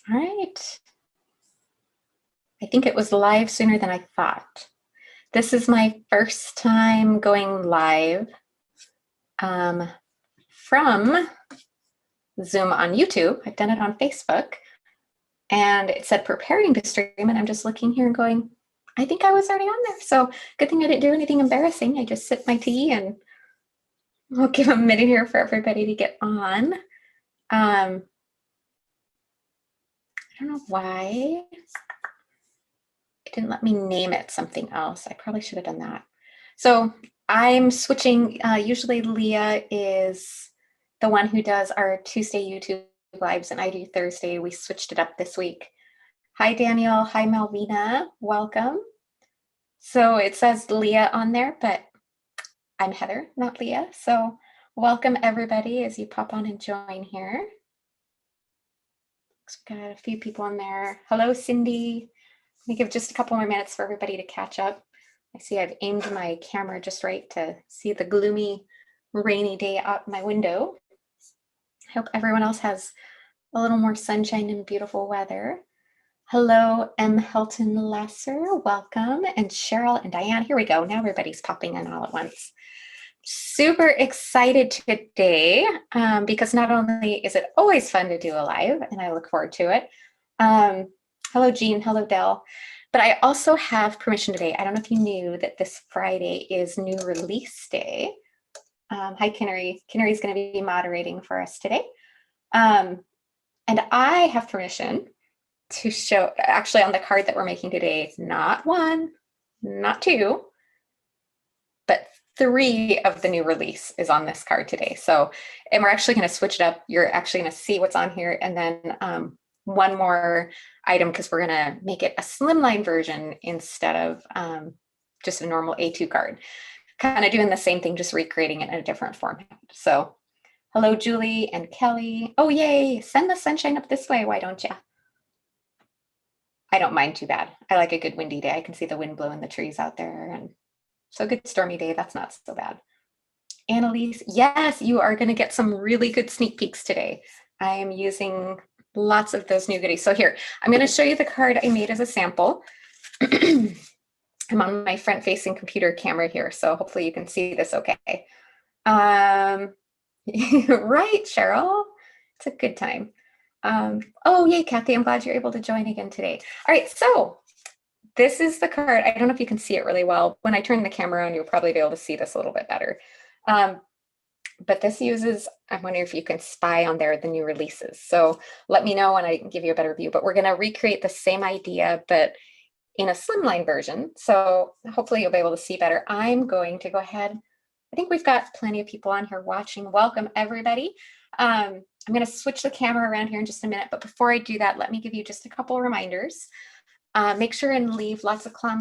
All right. I think it was live sooner than I thought. This is my first time going live from Zoom on YouTube. I've done it on Facebook, and it said preparing to stream, and I'm just looking here and going, I think I was already on there. So good thing I didn't do anything embarrassing. I just sipped my tea, and I'll give a minute here for everybody to get on. I don't know why it didn't let me name it something else. I probably should have done that. So I'm switching. Usually Leah is the one who does our Tuesday YouTube lives, and I do Thursday. We switched it up this week. Hi, Daniel. Hi, Malvina. Welcome. So it says Leah on there, but I'm Heather, not Leah. So welcome, everybody, as you pop on and join here. We've got a few people on there. Hello, Cindy. Let me give just a couple more minutes for everybody to catch up. I see I've aimed my camera just right to see the gloomy, rainy day out my window. I hope everyone else has a little more sunshine and beautiful weather. Hello, M. Helton Lesser, welcome. And Cheryl and Diane, here we go. Now everybody's popping in all at once. Super excited today because not only is it always fun to do a live, and I look forward to it. Hello, Jean. Hello, Dell. But I also have permission today. I don't know if you knew that this Friday is new release day. Hi, Kinnery. Kinnery's going to be moderating for us today. And I have permission to show, actually on the card that we're making today, not one, not two, but 3 of the new release is on this card today. So, and we're actually going to switch it up. You're actually going to see what's on here, and then one more item, because we're going to make it a slimline version instead of just a normal A2 card. Kind of doing the same thing, just recreating it in a different format. So hello, Julie and Kelly. Oh, yay. Send the sunshine up this way. Why don't you? I don't mind too bad. I like a good windy day. I can see the wind blowing the trees out there. And so a good stormy day, that's not so bad. Annalise, yes, you are going to get some really good sneak peeks today. I am using lots of those new goodies. So here, I'm going to show you the card I made as a sample. I'm on my front-facing computer camera here, so hopefully you can see this okay. Right, Cheryl? It's a good time. Oh, yay, Kathy, I'm glad you're able to join again today. All right, so this is the card. I don't know if you can see it really well. When I turn the camera on, you'll probably be able to see this a little bit better. But this uses, I wonder if you can spy on there the new releases. So let me know when I can give you a better view, but we're going to recreate the same idea, but in a slimline version. So hopefully you'll be able to see better. I'm going to go ahead. I think we've got plenty of people on here watching. Welcome, everybody. I'm going to switch the camera around here in just a minute, but before I do that, let me give you just a couple reminders. Make sure and leave lots of I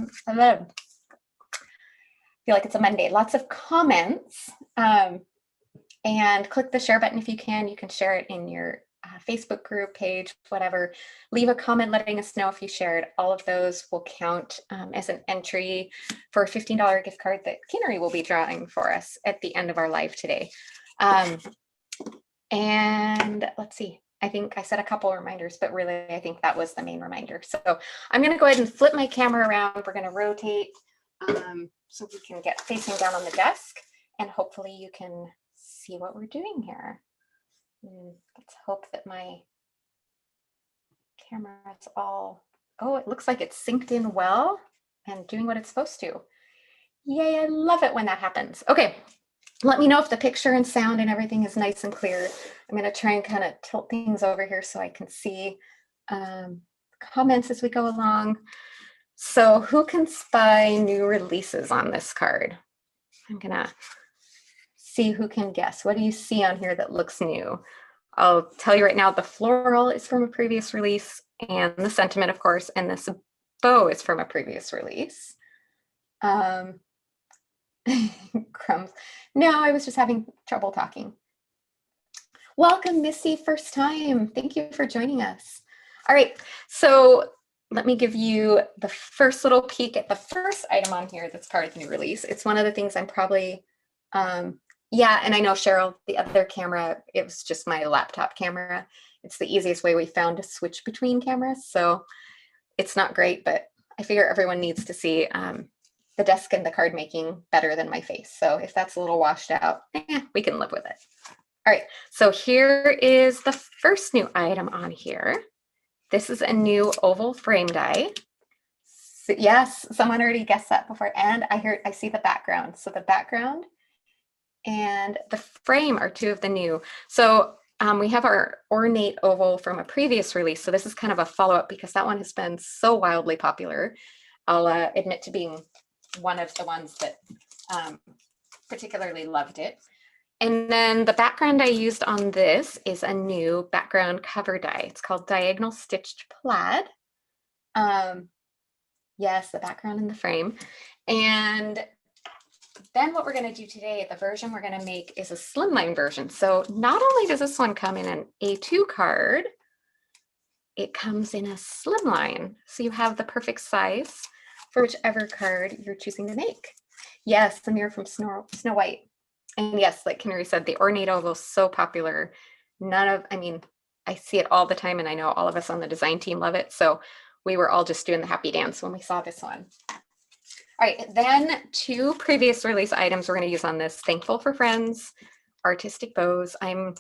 feel like it's a Monday. Lots of comments, and click the share button if you can. You can share it in your Facebook group page, whatever. Leave a comment letting us know if you shared. All of those will count as an entry for a $15 gift card that Kinnery will be drawing for us at the end of our live today. And let's see. I think I said a couple of reminders, but really I think that was the main reminder. So I'm going to go ahead and flip my camera around. We're going to rotate so we can get facing down on the desk, and hopefully you can see what we're doing here. Let's hope that my camera is all, oh, it looks like it's synced in well and doing what it's supposed to. Yay, I love it when that happens. Okay, let me know if the picture and sound and everything is nice and clear. I'm going to try and kind of tilt things over here so I can see comments as we go along. So who can spy new releases on this card? I'm going to see who can guess. What do you see on here that looks new? I'll tell you right now, the floral is from a previous release, and the sentiment, of course, and this bow is from a previous release. Crumbs. No, I was just having trouble talking. Welcome, Missy, first time. Thank you for joining us. All right, so let me give you the first little peek at the first item on here that's part of the new release. It's one of the things I'm probably, yeah, and I know Cheryl, the other camera, it was just my laptop camera. It's the easiest way we found to switch between cameras. So it's not great, but I figure everyone needs to see the desk and the card making better than my face. So if that's a little washed out, we can live with it. All right, so here is the first new item on here. This is a new oval frame die. So, yes, someone already guessed that before. And I see the background. So the background and the frame are two of the new. So we have our ornate oval from a previous release. So this is kind of a follow-up because that one has been so wildly popular. I'll admit to being one of the ones that particularly loved it. And then the background I used on this is a new background cover die. It's called Diagonal Stitched Plaid. Yes, the background in the frame. And then what we're going to do today, the version we're going to make is a slimline version. So not only does this one come in an A2 card, it comes in a slimline. So you have the perfect size for whichever card you're choosing to make. Yes, the mirror from Snow White. And yes, like Canary said, the ornate oval is so popular. I see it all the time, and I know all of us on the design team love it. So we were all just doing the happy dance when we saw this one. All right, then two previous release items we're going to use on this. Thankful for Friends, artistic bows. I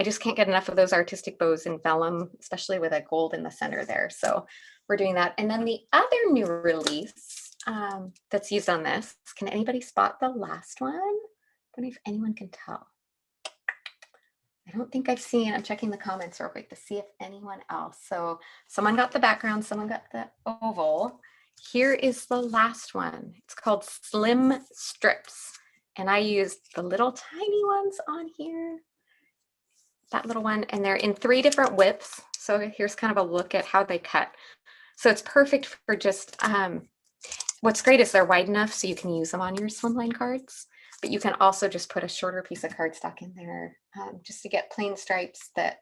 just can't get enough of those artistic bows in vellum, especially with a gold in the center there. So we're doing that. And then the other new release that's used on this, can anybody spot the last one? I don't know if anyone can tell. I don't think I've seen, I'm checking the comments real quick to see if anyone else. So someone got the background, someone got the oval. Here is the last one. It's called Slim Strips. And I used the little tiny ones on here, that little one, and they're in 3 different widths. So here's kind of a look at how they cut. So it's perfect for just, what's great is they're wide enough so you can use them on your slimline cards. But you can also just put a shorter piece of cardstock in there just to get plain stripes that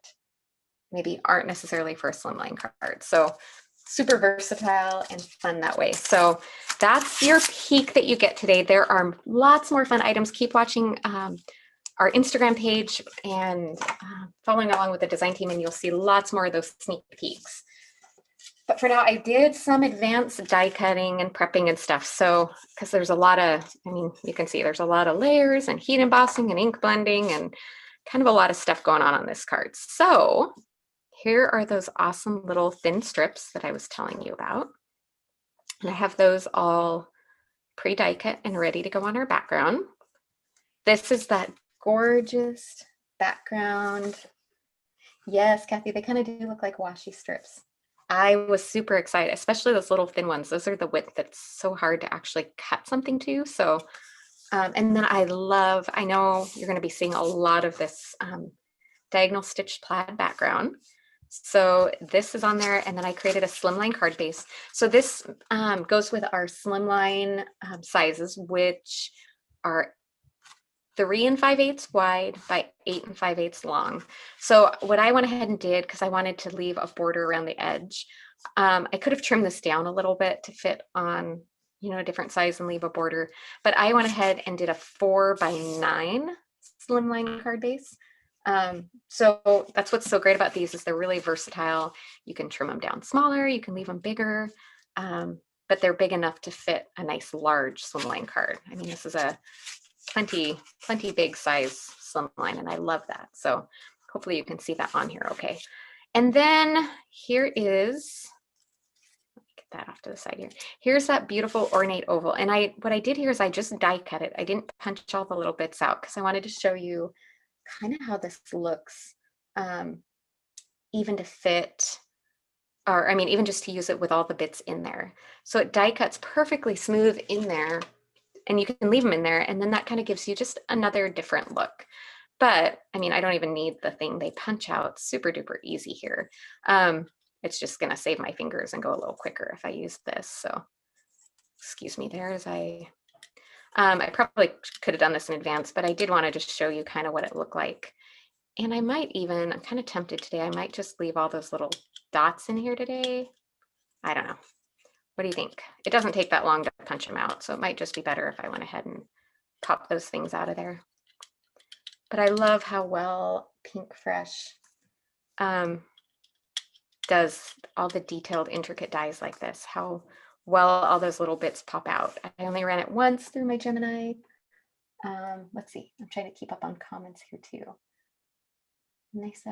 maybe aren't necessarily for a slimline card. So super versatile and fun that way. So that's your peek that you get today. There are lots more fun items. Keep watching our Instagram page and following along with the design team, and you'll see lots more of those sneak peeks. But for now, I did some advanced die cutting and prepping and stuff. So, because there's a lot of, you can see there's a lot of layers and heat embossing and ink blending and kind of a lot of stuff going on this card. So here are those awesome little thin strips that I was telling you about. And I have those all pre-die cut and ready to go on our background. This is that gorgeous background. Yes, Kathy, they kind of do look like washi strips. I was super excited, especially those little thin ones. Those are the width that's so hard to actually cut something to. So, and then I know you're going to be seeing a lot of this diagonal stitched plaid background. So this is on there, and then I created a slimline card base. So this goes with our slimline sizes, which are 3 5/8 wide by 8 5/8 long. So what I went ahead and did, because I wanted to leave a border around the edge, I could have trimmed this down a little bit to fit on, a different size and leave a border. But I went ahead and did a 4 by 9 slimline card base. So that's what's so great about these is they're really versatile. You can trim them down smaller, you can leave them bigger, but they're big enough to fit a nice large slimline card. This is a plenty big size slimline, and I love that. So hopefully you can see that on here okay. And then here is, let me get that off to the side here. Here's that beautiful ornate oval. And what I did here is I just die cut it. I didn't punch all the little bits out because I wanted to show you kind of how this looks, even to fit, or even just to use it with all the bits in there. So it die cuts perfectly smooth in there, and you can leave them in there, and then that kind of gives you just another different look. But I don't even need the thing they punch out. Super duper easy here. It's just gonna save my fingers and go a little quicker if I use this. So excuse me there as I probably could have done this in advance, but I did want to just show you kind of what it looked like. And I'm kind of tempted today, I might just leave all those little dots in here today. I don't know. What do you think? It doesn't take that long to punch them out, so it might just be better if I went ahead and pop those things out of there. But I love how well Pink Fresh does all the detailed, intricate dies like this, how well all those little bits pop out. I only ran it once through my Gemini. Let's see, I'm trying to keep up on comments here too. Nice.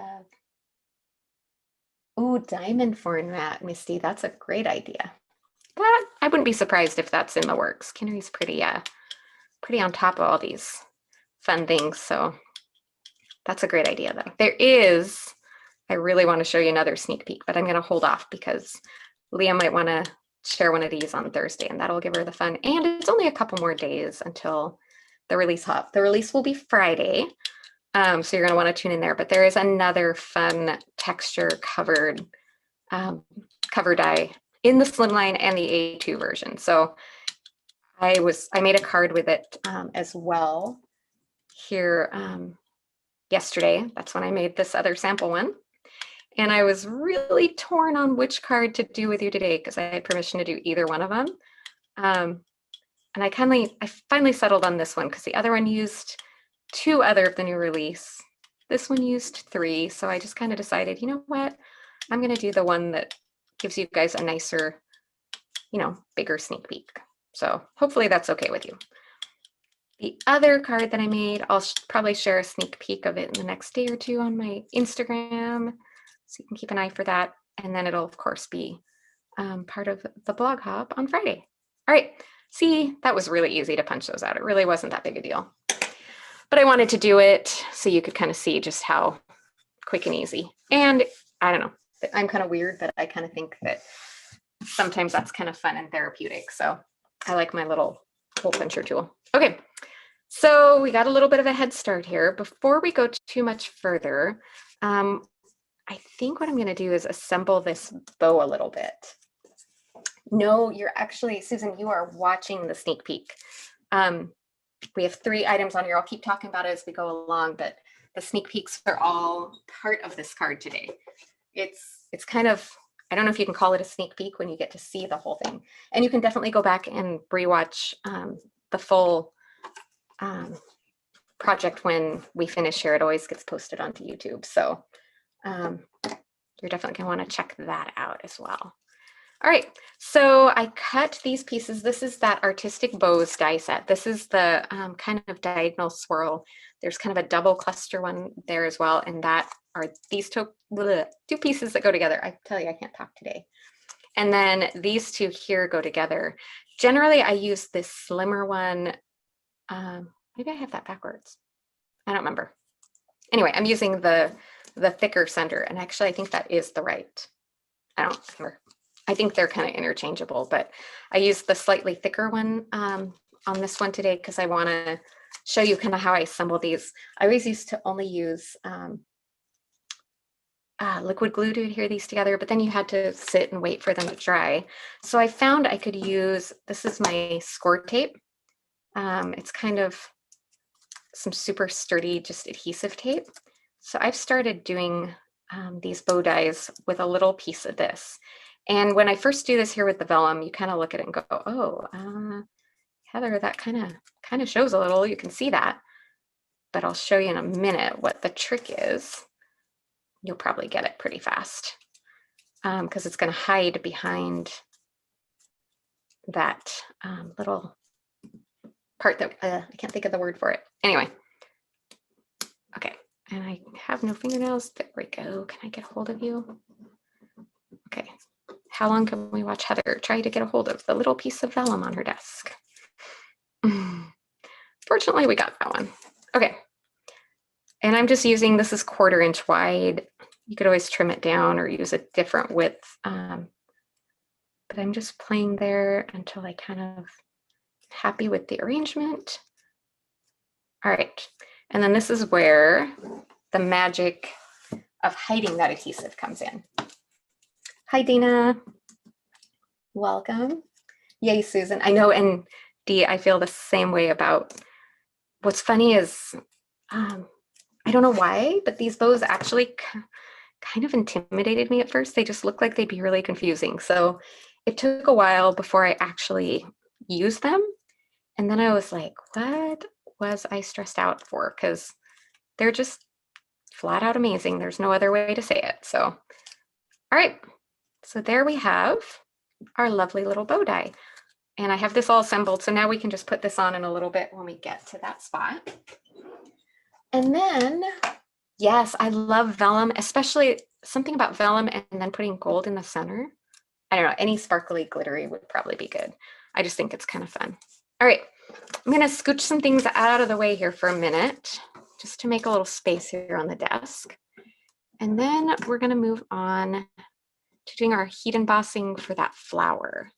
Ooh, diamond format, Misty, that's a great idea. That, I wouldn't be surprised if that's in the works. Kinnery's pretty on top of all these fun things, so that's a great idea though. There is, I really want to show you another sneak peek, but I'm going to hold off because Leah might want to share one of these on Thursday, and that'll give her the fun. And it's only a couple more days until the release hop. The release will be Friday, so you're going to want to tune in there. But there is another fun texture covered cover die in the slimline and the A2 version. So I made a card with it as well here yesterday. That's when I made this other sample one. And I was really torn on which card to do with you today because I had permission to do either one of them. And I finally settled on this one because the other one used 2 other of the new release. This one used 3. So I just kind of decided, you know what? I'm going to do the one that gives you guys a nicer, bigger sneak peek. So hopefully that's okay with you. The other card that I made, I'll probably share a sneak peek of it in the next day or 2 on my Instagram. So you can keep an eye for that. And then it'll, of course, be part of the blog hop on Friday. All right. See, that was really easy to punch those out. It really wasn't that big a deal. But I wanted to do it so you could kind of see just how quick and easy. And I don't know, I'm kind of weird, but I kind of think that sometimes that's kind of fun and therapeutic. So I like my little hole puncher tool. Okay, so we got a little bit of a head start here. Before we go too much further, I think what I'm going to do is assemble this bow a little bit. No, you're actually, Susan, you are watching the sneak peek. We have 3 items on here. I'll keep talking about it as we go along, but the sneak peeks are all part of this card today. It's kind of, I don't know if you can call it a sneak peek when you get to see the whole thing. And you can definitely go back and rewatch the full project when we finish here. It always gets posted onto YouTube. So you're definitely going to want to check that out as well. All right, so I cut these pieces. This is that Artistic Bows die set. This is the kind of diagonal swirl. There's kind of a double cluster one there as well. And that are these 2 pieces that go together. I tell you, I can't talk today. And then these 2 here go together. Generally, I use this slimmer one. Maybe I have that backwards. I don't remember. Anyway, I'm using the thicker center. And actually, I think that is the right. I don't remember. I think they're kind of interchangeable, but I used the slightly thicker one on this one today because I want to show you kind of how I assemble these. I always used to only use liquid glue to adhere these together, but then you had to sit and wait for them to dry. So I found I could use, this is my score tape. It's kind of some super sturdy, just adhesive tape. So I've started doing these bow dies with a little piece of this. And when I first do this here with the vellum, you kind of look at it and go, oh, Heather, that kind of shows a little, you can see that. But I'll show you in a minute what the trick is. You'll probably get it pretty fast because it's going to hide behind that little part that I can't think of the word for it. Anyway, okay, and I have no fingernails. There we go. Can I get a hold of you? Okay. How long can we watch Heather try to get a hold of the little piece of vellum on her desk? Fortunately, we got that one. Okay. And I'm just using, this is 1/4 inch wide. You could always trim it down or use a different width. But I'm just playing there until I kind of happy with the arrangement. All right. And then this is where the magic of hiding that adhesive comes in. Hi, Dana. Welcome. Yay, Susan. I know, and Dee, I feel the same way about, what's funny is, I don't know why, but these bows actually kind of intimidated me at first. They just looked like they'd be really confusing. So it took a while before I actually used them. And then I was like, what was I stressed out for? Because they're just flat out amazing. There's no other way to say it. So, all right. So there we have our lovely little bow die. And I have this all assembled. So now we can just put this on in a little bit when we get to that spot. And then, yes, I love vellum, especially something about vellum and then putting gold in the center. I don't know, any sparkly glittery would probably be good. I just think it's kind of fun. All right, I'm gonna scooch some things out of the way here for a minute, just to make a little space here on the desk. And then we're gonna move on to doing our heat embossing for that flower.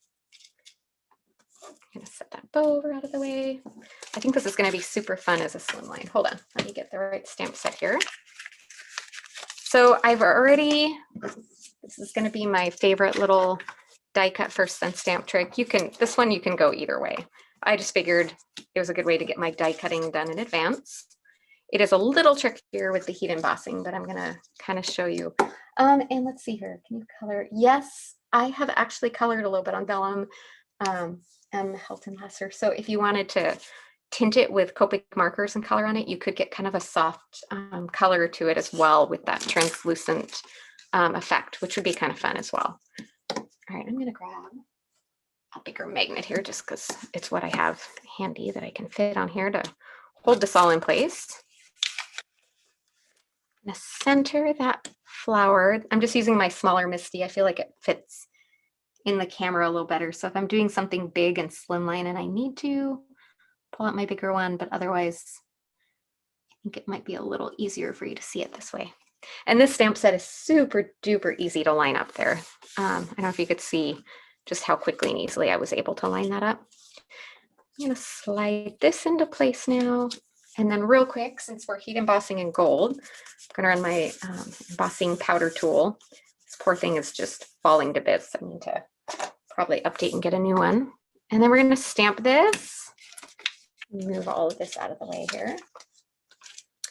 I'm gonna set that bow over out of the way. I think this is gonna be super fun as a slimline. Hold on, let me get the right stamp set here. So I've already, this is gonna be my favorite little die cut first then stamp trick. This one you can go either way. I just figured it was a good way to get my die cutting done in advance. It is a little trickier with the heat embossing, but I'm gonna kind of show you. And let's see here, can you color? Yes, I have actually colored a little bit on vellum. Hilton Lesser. So if you wanted to tint it with Copic markers and color on it, you could get kind of a soft color to it as well with that translucent effect, which would be kind of fun as well. All right, I'm gonna grab a bigger magnet here just because it's what I have handy that I can fit on here to hold this all in place. I'm gonna center that flower. I'm just using my smaller Misty. I feel like it fits in the camera a little better. So if I'm doing something big and slimline and I need to pull out my bigger one, but otherwise I think it might be a little easier for you to see it this way. And this stamp set is super duper easy to line up there. I don't know if you could see just how quickly and easily I was able to line that up. I'm gonna slide this into place now. And then real quick, since we're heat embossing in gold, I'm gonna run my embossing powder tool. This poor thing is just falling to bits. I need to probably update and get a new one. And then we're gonna stamp this. Move all of this out of the way here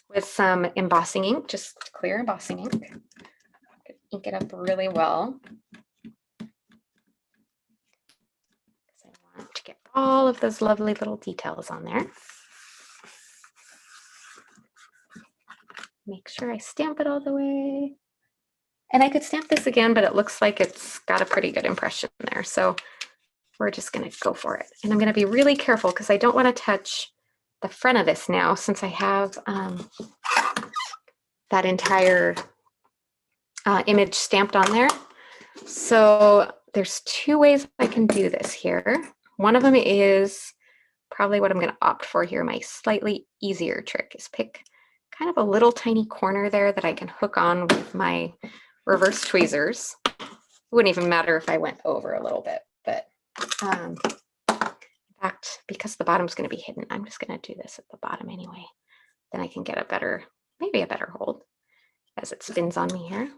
with some embossing ink, just clear embossing ink. Ink it up really well. I want to get all of those lovely little details on there. Make sure I stamp it all the way. And I could stamp this again, but it looks like it's got a pretty good impression there. So we're just gonna go for it. And I'm gonna be really careful because I don't wanna touch the front of this now since I have that entire image stamped on there. So there's two ways I can do this here. One of them is probably what I'm going to opt for here. My slightly easier trick is pick kind of a little tiny corner there that I can hook on with my reverse tweezers. It wouldn't even matter if I went over a little bit, but in fact, because the bottom's going to be hidden, I'm just going to do this at the bottom anyway. Then I can get a better, maybe a better hold as it spins on me here.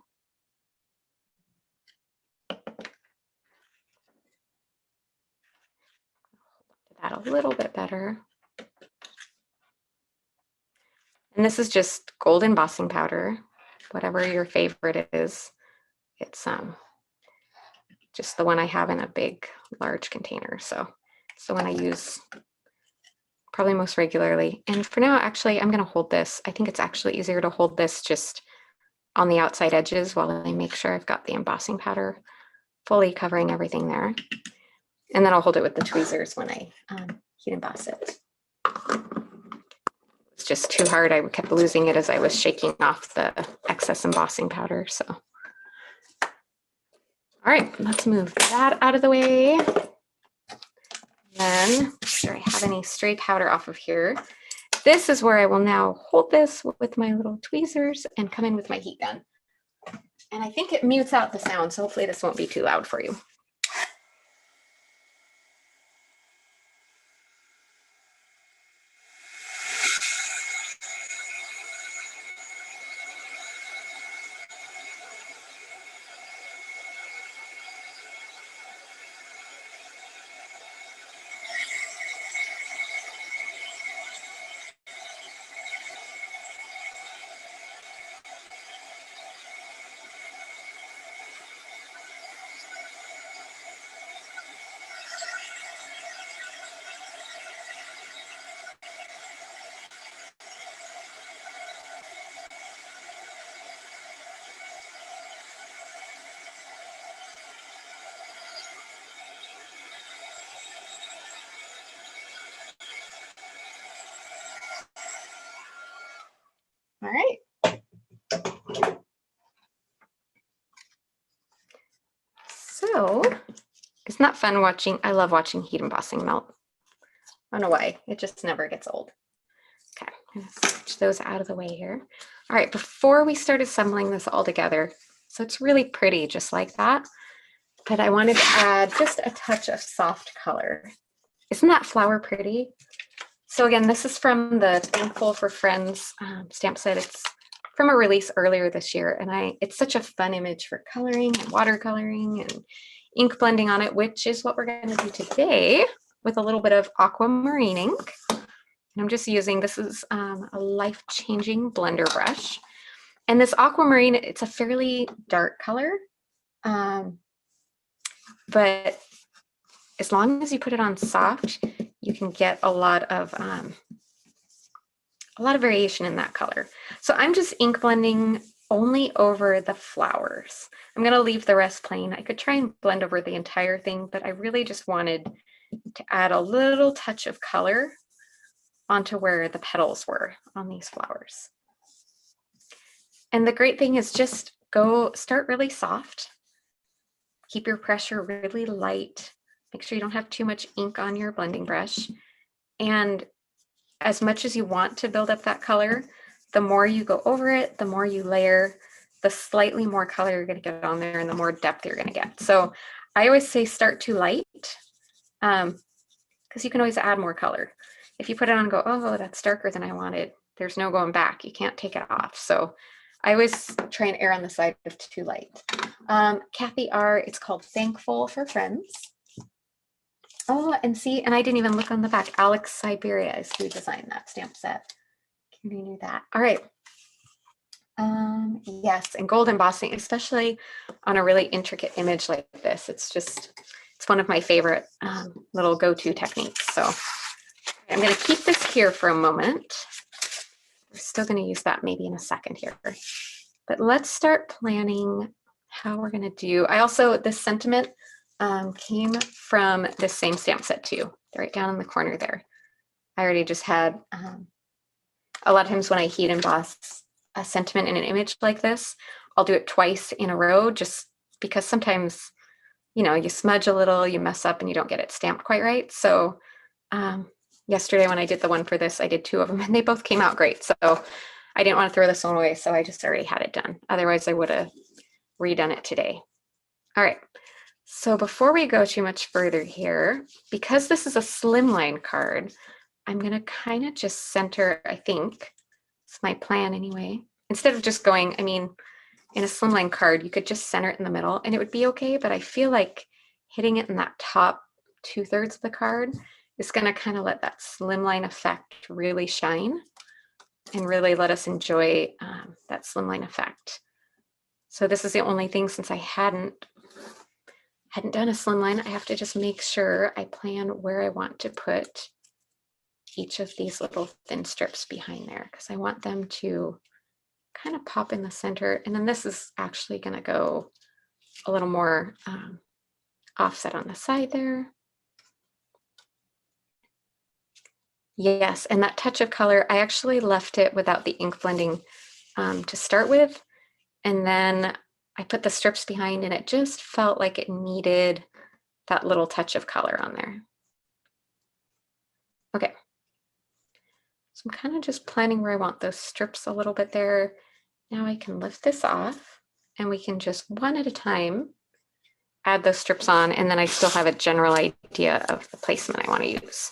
That a little bit better. And this is just gold embossing powder, whatever your favorite is. It's just the one I have in a big, large container. So it's the one I use probably most regularly. And for now, actually, I'm going to hold this. I think it's actually easier to hold this just on the outside edges while I make sure I've got the embossing powder fully covering everything there. And then I'll hold it with the tweezers when I heat emboss it. It's just too hard. I kept losing it as I was shaking off the excess embossing powder. So, all right, let's move that out of the way. Then, make sure I have any stray powder off of here. This is where I will now hold this with my little tweezers and come in with my heat gun. And I think it mutes out the sound, so hopefully this won't be too loud for you. All right. So, isn't that fun watching? I love watching heat embossing melt. I don't know why, it just never gets old. Okay, I'm gonna switch those out of the way here. All right, before we start assembling this all together, so it's really pretty just like that, but I wanted to add just a touch of soft color. Isn't that flower pretty? So again, this is from the Thankful for Friends stamp set. It's from a release earlier this year, and it's such a fun image for coloring and watercoloring and ink blending on it, which is what we're going to do today with a little bit of aquamarine ink. And I'm just using, this is a life-changing blender brush. And this aquamarine, it's a fairly dark color, but as long as you put it on soft, you can get a lot of variation in that color. So I'm just ink blending only over the flowers. I'm going to leave the rest plain. I could try and blend over the entire thing, but I really just wanted to add a little touch of color onto where the petals were on these flowers. And the great thing is just start really soft. Keep your pressure really light. Make sure you don't have too much ink on your blending brush. And as much as you want to build up that color, the more you go over it, the more you layer, the slightly more color you're going to get on there and the more depth you're going to get. So I always say start too light because you can always add more color. If you put it on and go, oh, that's darker than I wanted, there's no going back. You can't take it off. So I always try and err on the side of too light. Kathy R., it's called Thankful for Friends. Oh, and see, and I didn't even look on the back. Alex Siberia is who designed that stamp set. Can you knew that? All right. Yes, and gold embossing, especially on a really intricate image like this. It's one of my favorite little go-to techniques. So I'm going to keep this here for a moment. We're still going to use that maybe in a second here. But let's start planning how we're going to do. This sentiment came from this same stamp set too. They're right down in the corner there. I already just had, a lot of times when I heat emboss a sentiment in an image like this, I'll do it twice in a row just because sometimes, you smudge a little, you mess up and you don't get it stamped quite right. So yesterday when I did the one for this, I did 2 of them and they both came out great. So I didn't want to throw this one away. So I just already had it done. Otherwise I would have redone it today. All right. So before we go too much further here, because this is a slimline card, I'm going to kind of just center, I think, it's my plan anyway. Instead of just going, in a slimline card, you could just center it in the middle and it would be okay, but I feel like hitting it in that top 2/3 of the card is going to kind of let that slimline effect really shine and really let us enjoy that slimline effect. So this is the only thing, since I hadn't done a slimline, I have to just make sure I plan where I want to put each of these little thin strips behind there, because I want them to kind of pop in the center. And then this is actually going to go a little more offset on the side there. Yes, and that touch of color, I actually left it without the ink blending to start with. And then I put the strips behind and it just felt like it needed that little touch of color on there. Okay. So I'm kind of just planning where I want those strips a little bit there. Now I can lift this off and we can just one at a time add those strips on, and then I still have a general idea of the placement I want to use.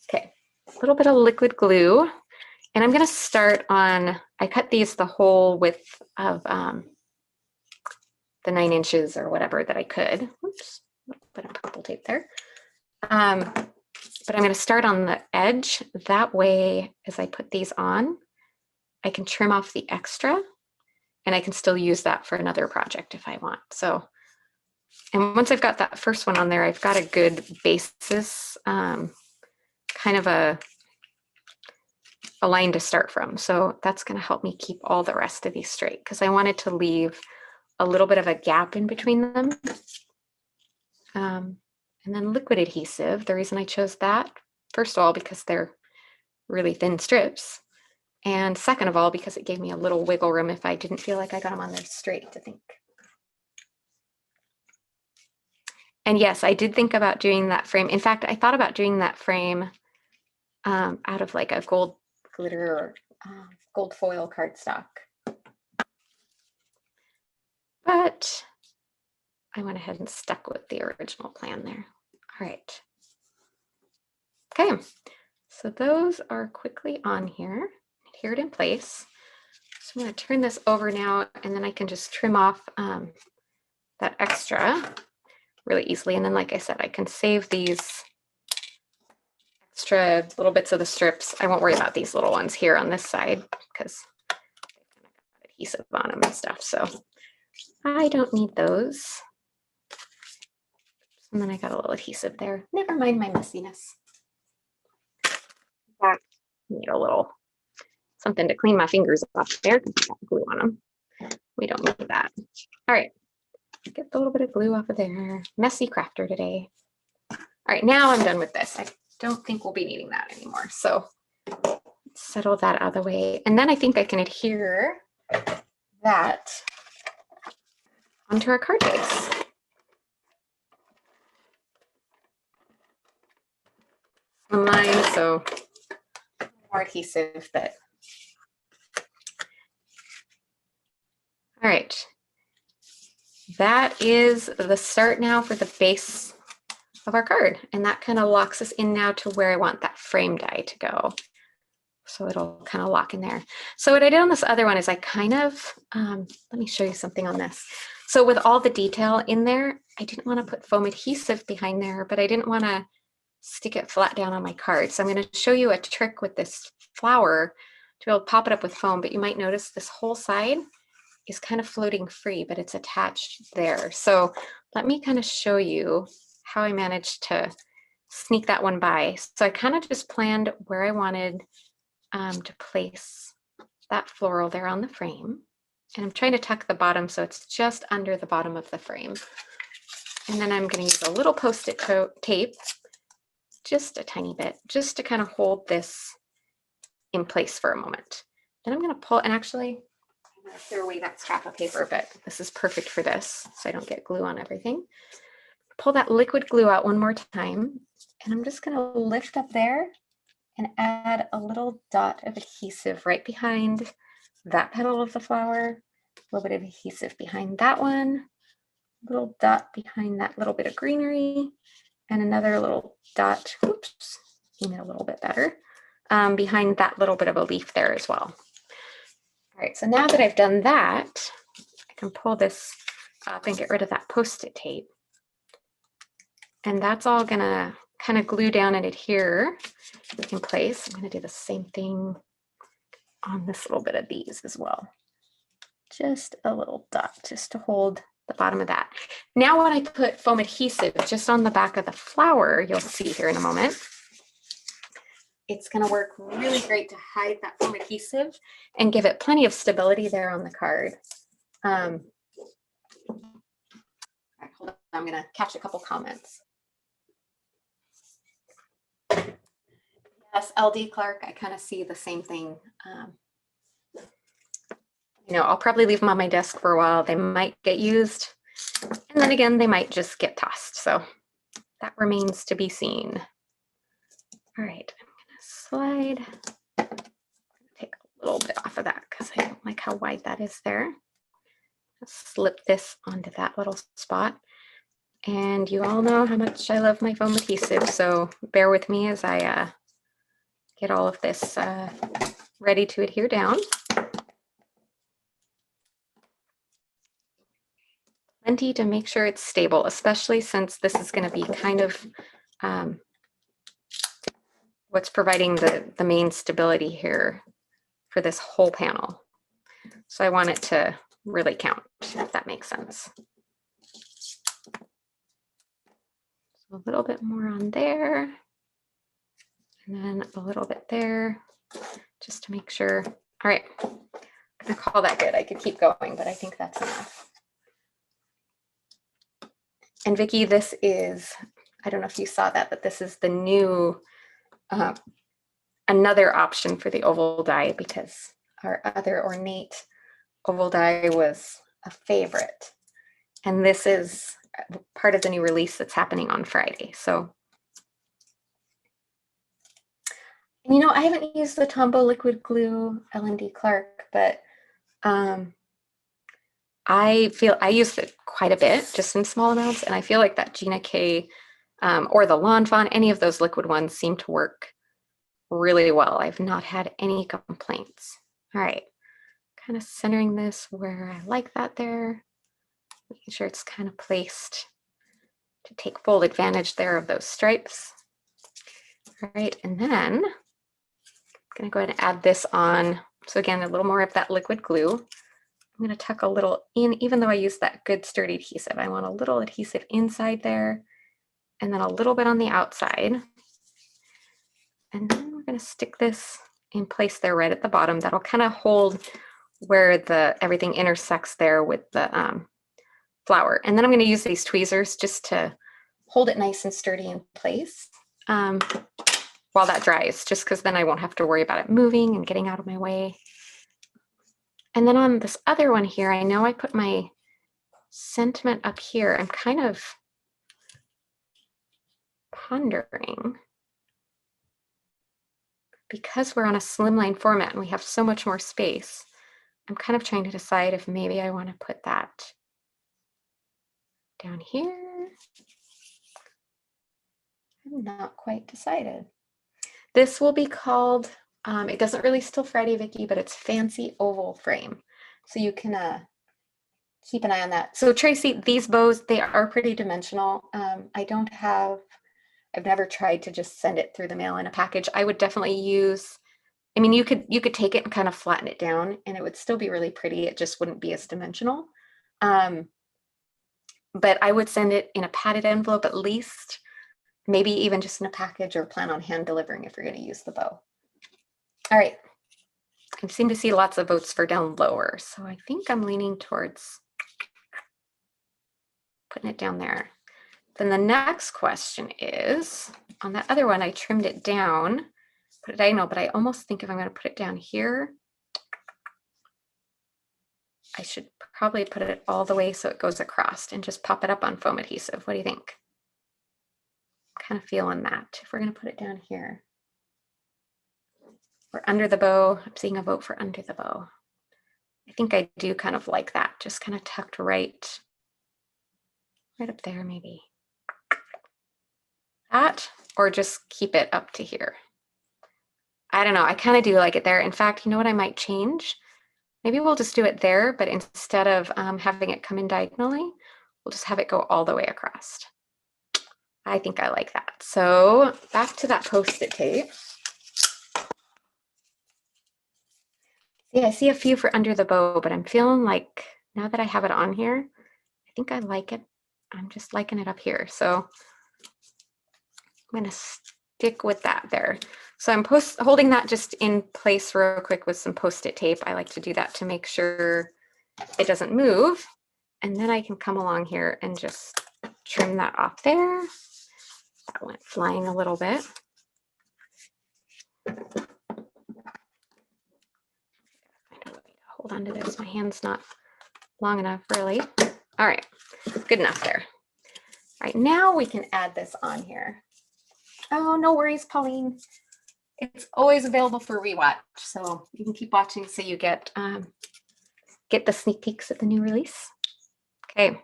Okay, a little bit of liquid glue. And I'm going to start on, I cut these the whole width of the 9 inches or whatever that I could. Oops, put a purple tape there. But I'm going to start on the edge. That way, as I put these on, I can trim off the extra and I can still use that for another project if I want. So, and once I've got that first one on there, I've got a good basis, kind of a line to start from. So that's going to help me keep all the rest of these straight, because I wanted to leave a little bit of a gap in between them. And then liquid adhesive, the reason I chose that, first of all, because they're really thin strips, And second of all, because it gave me a little wiggle room if I didn't feel like I got them on there straight to think. And yes, I did think about doing that frame. In fact, I thought about doing that frame out of like a gold glitter or gold foil cardstock. But I went ahead and stuck with the original plan there. All right. Okay, so those are quickly on here, adhered in place. So I'm going to turn this over now, and then I can just trim off that extra really easily. And then, like I said, I can save these extra little bits of the strips. I won't worry about these little ones here on this side because they've kind of got adhesive on them and stuff. So I don't need those. And then I got a little adhesive there. Never mind my messiness. I need a little something to clean my fingers off there because I got glue on them. We don't need that. All right, get a little bit of glue off of there. Messy crafter today. All right, now I'm done with this. I don't think we'll be needing that anymore. So let's settle that out of the way. And then I think I can adhere that onto our card base. Online, so more adhesive, but all right. That is the start now for the base of our card. And that kind of locks us in now to where I want that frame die to go. So it'll kind of lock in there. So what I did on this other one is I kind of, let me show you something on this. So with all the detail in there, I didn't want to put foam adhesive behind there, but I didn't want to stick it flat down on my card. So I'm going to show you a trick with this flower to be able to pop it up with foam, but you might notice this whole side is kind of floating free, but it's attached there. So let me kind of show you how I managed to sneak that one by. So I kind of just planned where I wanted to place that floral there on the frame. And I'm trying to tuck the bottom so it's just under the bottom of the frame. And then I'm going to use a little Post-it tape, just a tiny bit, just to kind of hold this in place for a moment. Then I'm going to pull, and actually, I'm going to clear away that scrap of paper, but this is perfect for this, so I don't get glue on everything. Pull that liquid glue out one more time, and I'm just going to lift up there and add a little dot of adhesive right behind that petal of the flower, a little bit of adhesive behind that one, a little dot behind that little bit of greenery, and another little dot, oops, aim it a little bit better, behind that little bit of a leaf there as well. All right, so now that I've done that, I can pull this up and get rid of that Post-it tape. And that's all gonna kind of glue down and adhere in place. I'm gonna do the same thing on this little bit of these as well. Just a little dot just to hold the bottom of that. Now when I put foam adhesive just on the back of the flower, you'll see here in a moment, it's going to work really great to hide that foam adhesive and give it plenty of stability there on the card. Hold on, I'm going to catch a couple comments. Yes, LD Clark, I kind of see the same thing. You know, I'll probably leave them on my desk for a while. They might get used, and then again, they might just get tossed. So that remains to be seen. All right, I'm gonna slide, take a little bit off of that because I don't like how wide that is there. Slip this onto that little spot. And you all know how much I love my foam adhesive, so bear with me as I get all of this ready to adhere down. Plenty to make sure it's stable, especially since this is going to be kind of what's providing the main stability here for this whole panel. So I want it to really count, if that makes sense. So a little bit more on there, and then a little bit there, just to make sure. All right, I'm gonna call that good. I could keep going, but I think that's enough. And Vicki, this is, I don't know if you saw that, but this is the new, I another option for the oval die because our other ornate oval die was a favorite. And this is part of the new release that's happening on Friday. So, you know, I haven't used the Tombow liquid glue L&D Clark, but I feel I use it quite a bit, just in small amounts, and I feel like that Gina K or the Lawn Fawn, any of those liquid ones seem to work really well. I've not had any complaints. All right, kind of centering this where I like that there, making sure it's kind of placed to take full advantage there of those stripes. All right, and then I'm gonna go ahead and add this on. So again, a little more of that liquid glue. I'm gonna tuck a little in, even though I use that good sturdy adhesive. I want a little adhesive inside there and then a little bit on the outside. And then we're gonna stick this in place there right at the bottom. That'll kind of hold where everything intersects there with the flower. And then I'm gonna use these tweezers just to hold it nice and sturdy in place while that dries, just because then I won't have to worry about it moving and getting out of my way. And then on this other one here, I know I put my sentiment up here. I'm kind of pondering, because we're on a slimline format and we have so much more space, I'm kind of trying to decide if maybe I want to put that down here. I'm not quite decided. This will be called, it doesn't release till Friday, Vicki, but it's Fancy Oval Frame. So you can keep an eye on that. So Tracy, these bows, they are pretty dimensional. I've never tried to just send it through the mail in a package. I would definitely use, I mean, you could take it and kind of flatten it down and it would still be really pretty. It just wouldn't be as dimensional. But I would send it in a padded envelope at least, maybe even just in a package, or plan on hand delivering if you're going to use the bow. All right. I seem to see lots of votes for down lower, so I think I'm leaning towards putting it down there. Then the next question is, on that other one, I trimmed it down, put it diagonal, but I almost think if I'm going to put it down here, I should probably put it all the way so it goes across and just pop it up on foam adhesive. What do you think? Kind of feeling that. If we're going to put it down here. Or under the bow, I'm seeing a vote for under the bow. I think I do kind of like that, just kind of tucked right up there maybe. That, or just keep it up to here. I don't know, I kind of do like it there. In fact, you know what I might change? Maybe we'll just do it there, but instead of having it come in diagonally, we'll just have it go all the way across. I think I like that. So back to that Post-it tape. Yeah, I see a few for under the bow, but I'm feeling like now that I have it on here, I think I like it. I'm just liking it up here. So I'm going to stick with that there. So I'm holding that just in place real quick with some Post-it tape. I like to do that to make sure it doesn't move. And then I can come along here and just trim that off there. That went flying a little bit. Hold on to this. My hand's not long enough, really. All right, good enough there. All right, now we can add this on here. Oh, no worries, Pauline. It's always available for rewatch, so you can keep watching so you get the sneak peeks at the new release. Okay, a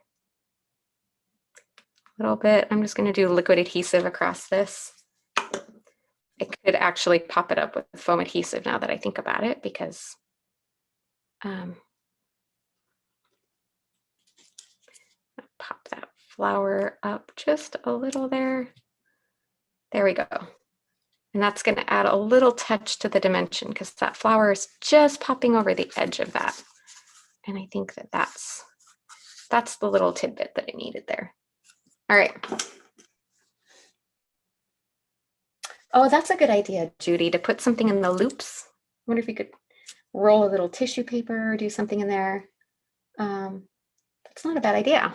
little bit. I'm just going to do liquid adhesive across this. I could actually pop it up with foam adhesive now that I think about it, because pop that flower up just a little there. There we go. And that's going to add a little touch to the dimension because that flower is just popping over the edge of that. And I think that that's the little tidbit that it needed there. All right. Oh, that's a good idea, Judy, to put something in the loops. I wonder if you could roll a little tissue paper or do something in there. That's not a bad idea.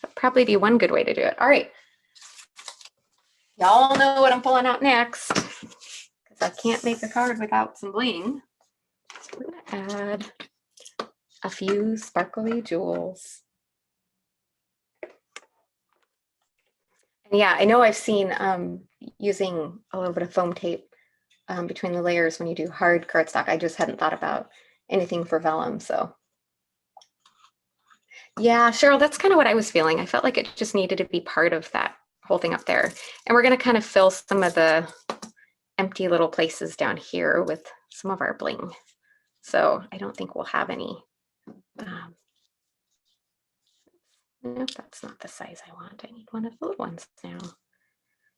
That'd probably be one good way to do it. All right. Y'all know what I'm pulling out next, because because I can't make a card without some bling. So we're gonna add a few sparkly jewels. And yeah, I know I've seen using a little bit of foam tape between the layers when you do hard cardstock. I just hadn't thought about anything for vellum, so. Yeah, Cheryl, that's kind of what I was feeling. I felt like it just needed to be part of that whole thing up there. And we're gonna kind of fill some of the empty little places down here with some of our bling. So I don't think we'll have any. Nope, that's not the size I want. I need one of the little ones now.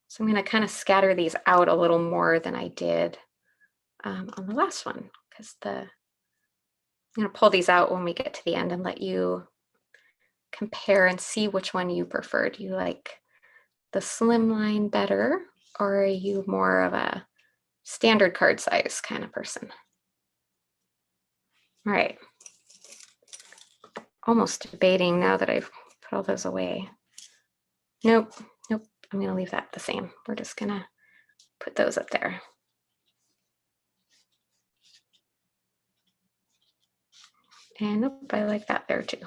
So I'm going to kind of scatter these out a little more than I did on the last one, because I'm going to pull these out when we get to the end and let you compare and see which one you prefer. Do you like the slim line better, or are you more of a standard card size kind of person? All right. Almost debating now that I've put all those away. Nope, nope, I'm gonna leave that the same. We're just gonna put those up there. And nope, I like that there too.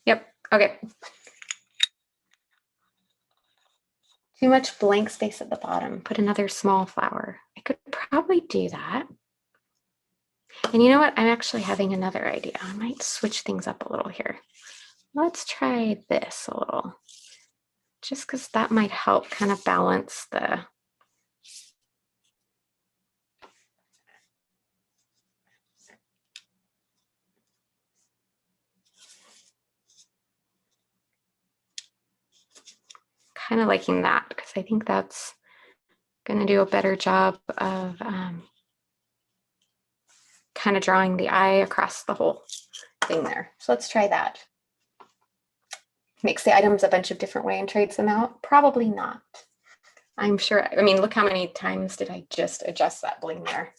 Yep, okay. Too much blank space at the bottom. Put another small flower. I could probably do that. And you know what? I'm actually having another idea. I might switch things up a little here. Let's try this a little. Just because that might help kind of balance the kind of liking that, because I think that's going to do a better job of kind of drawing the eye across the whole thing there. So let's try that. Makes the items a bunch of different way and trades them out? Probably not. I'm sure. I mean, look how many times did I just adjust that bling there.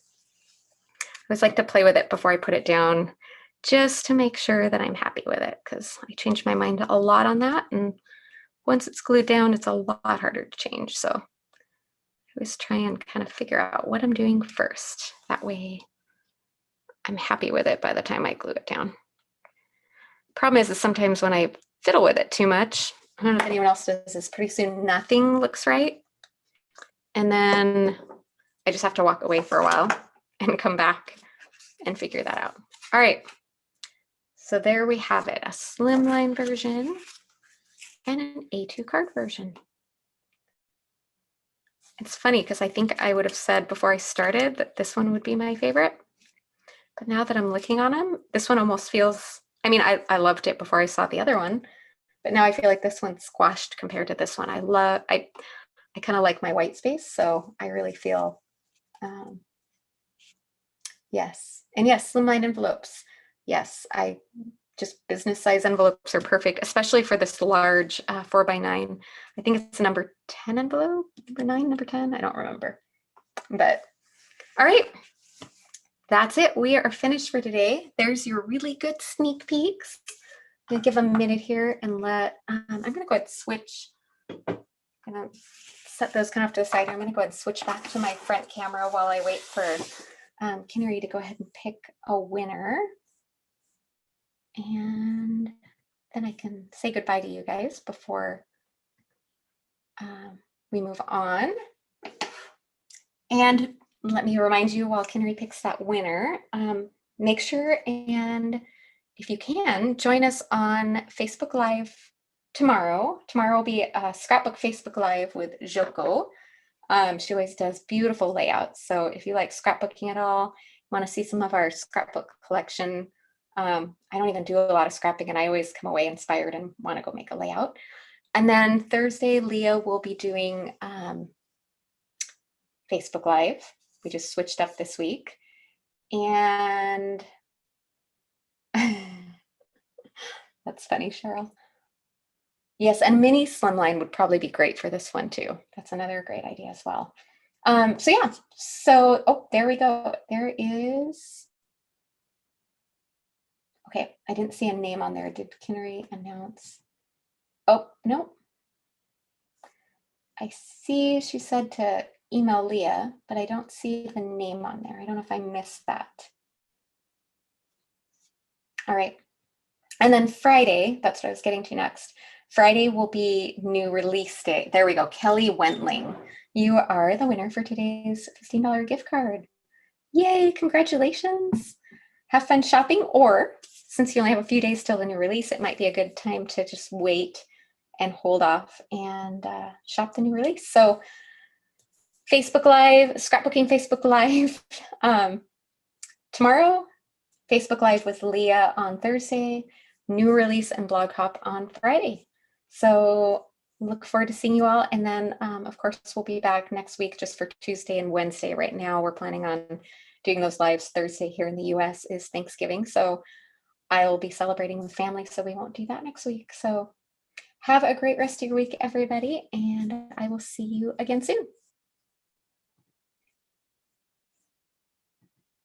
I always like to play with it before I put it down, just to make sure that I'm happy with it, because I changed my mind a lot on that. And once it's glued down, it's a lot harder to change. So I always try and kind of figure out what I'm doing first. That way I'm happy with it by the time I glue it down. Problem is sometimes when I fiddle with it too much, I don't know if anyone else does this, pretty soon nothing looks right. And then I just have to walk away for a while and come back and figure that out. All right. So there we have it, a slimline version and an A2 card version. It's funny because I think I would have said before I started that this one would be my favorite. But now that I'm looking on them, this one almost feels, I mean, I loved it before I saw the other one, but now I feel like this one's squashed compared to this one. I kind of like my white space, so I really feel, yes. And yes, slimline envelopes. Yes, just business size envelopes are perfect, especially for this large 4x9. I think it's a number 10 envelope, number 9, number 10, I don't remember. But all right, that's it. We are finished for today. There's your really good sneak peeks. I'm gonna give a minute here and let, I'm gonna go ahead and switch. I'm gonna set those kind of to the side. I'm gonna go ahead and switch back to my front camera while I wait for Kinneri to go ahead and pick a winner. And then I can say goodbye to you guys before we move on. And let me remind you while Kinneri picks that winner, make sure and if you can, join us on Facebook Live tomorrow. Tomorrow will be a scrapbook Facebook Live with Joko. She always does beautiful layouts. So if you like scrapbooking at all, want to see some of our scrapbook collection, I don't even do a lot of scrapping and I always come away inspired and want to go make a layout. And then Thursday, Leah will be doing Facebook Live. We just switched up this week. And that's funny, Cheryl. Yes, and mini slimline would probably be great for this one too. That's another great idea as well. So yeah, so, oh, there we go. There is, okay, I didn't see a name on there. Did Kinneri announce? Oh, no. I see she said to email Leah, but I don't see the name on there. I don't know if I missed that. All right. And then Friday, that's what I was getting to next. Friday will be new release day. There we go. Kelly Wentling, you are the winner for today's $15 gift card. Yay, congratulations. Have fun shopping, or since you only have a few days till the new release, it might be a good time to just wait and hold off and shop the new release. So Facebook Live, scrapbooking Facebook Live tomorrow, Facebook Live with Leah on Thursday, new release and blog hop on Friday. So look forward to seeing you all. And then of course, we'll be back next week just for Tuesday and Wednesday. Right now, we're planning on doing those lives. Thursday here in the US is Thanksgiving. So I'll be celebrating with family, so we won't do that next week. So have a great rest of your week, everybody, and I will see you again soon.